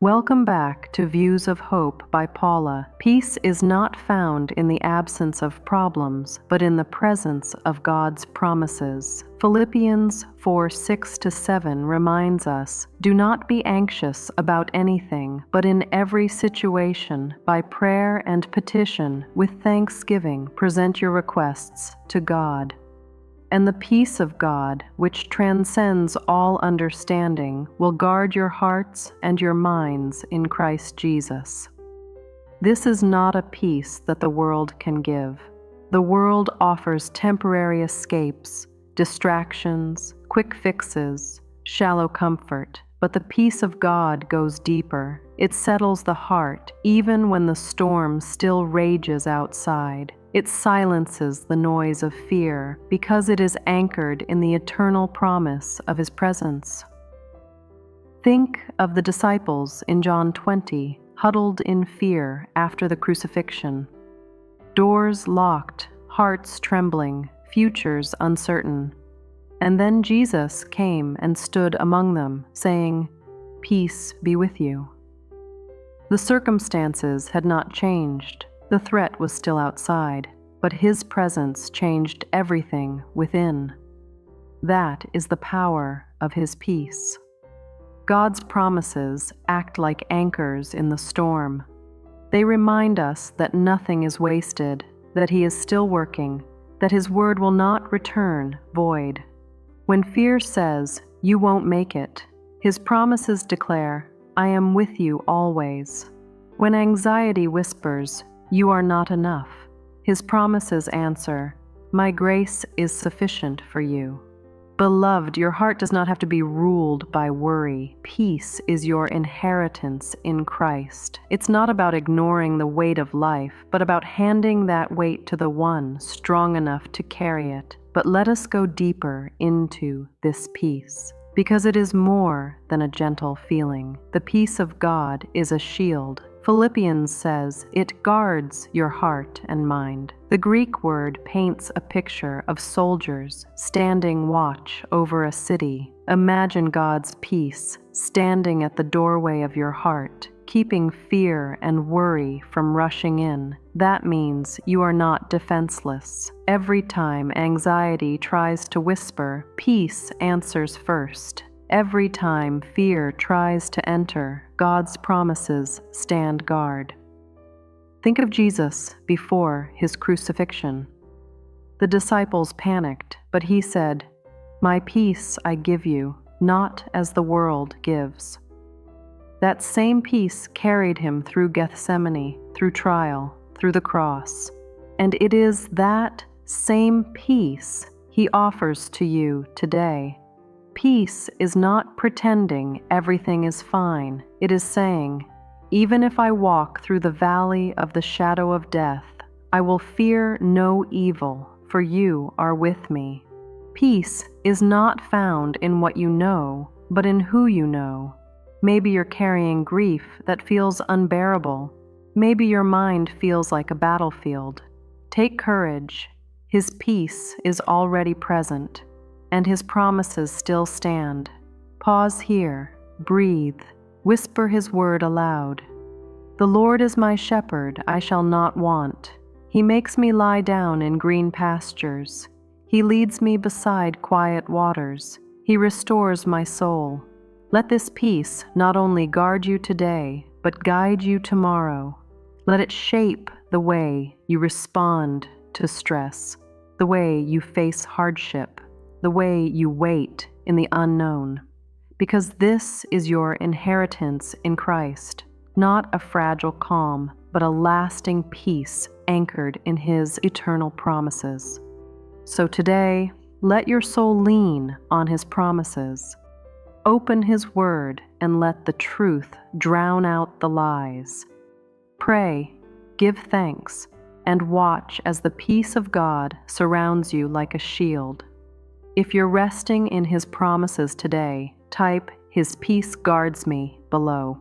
Welcome back to Views of Hope by Paula. Peace is not found in the absence of problems, but in the presence of God's promises. Philippians 4:6-7 reminds us, "Do not be anxious about anything, but in every situation, by prayer and petition, with thanksgiving, present your requests to God. And the peace of God, which transcends all understanding, will guard your hearts and your minds in Christ Jesus." This is not a peace that the world can give. The world offers temporary escapes, distractions, quick fixes, shallow comfort, but the peace of God goes deeper. It settles the heart, even when the storm still rages outside. It silences the noise of fear because it is anchored in the eternal promise of His presence. Think of the disciples in John 20, huddled in fear after the crucifixion. Doors locked, hearts trembling, futures uncertain. And then Jesus came and stood among them, saying, "Peace be with you." The circumstances had not changed. The threat was still outside, but His presence changed everything within. That is the power of His peace. God's promises act like anchors in the storm. They remind us that nothing is wasted, that He is still working, that His word will not return void. When fear says, "You won't make it," His promises declare, "I am with you always." When anxiety whispers, "You are not enough," His promises answer, "My grace is sufficient for you." Beloved, your heart does not have to be ruled by worry. Peace is your inheritance in Christ. It's not about ignoring the weight of life, but about handing that weight to the one strong enough to carry it. But let us go deeper into this peace, because it is more than a gentle feeling. The peace of God is a shield. Philippians says it guards your heart and mind. The Greek word paints a picture of soldiers standing watch over a city. Imagine God's peace standing at the doorway of your heart, keeping fear and worry from rushing in. That means you are not defenseless. Every time anxiety tries to whisper, peace answers first. Every time fear tries to enter, God's promises stand guard. Think of Jesus before His crucifixion. The disciples panicked, but He said, "My peace I give you, not as the world gives." That same peace carried Him through Gethsemane, through trial, through the cross. And it is that same peace He offers to you today. Peace is not pretending everything is fine. It is saying, "Even if I walk through the valley of the shadow of death, I will fear no evil, for you are with me." Peace is not found in what you know, but in who you know. Maybe you're carrying grief that feels unbearable. Maybe your mind feels like a battlefield. Take courage. His peace is already present, and His promises still stand. Pause here, breathe, whisper His word aloud. "The Lord is my shepherd, I shall not want. He makes me lie down in green pastures. He leads me beside quiet waters. He restores my soul." Let this peace not only guard you today, but guide you tomorrow. Let it shape the way you respond to stress, the way you face hardship, the way you wait in the unknown. Because this is your inheritance in Christ, not a fragile calm, but a lasting peace anchored in His eternal promises. So today, let your soul lean on His promises. Open His word and let the truth drown out the lies. Pray, give thanks, and watch as the peace of God surrounds you like a shield. If you're resting in His promises today, type "His peace guards me" below.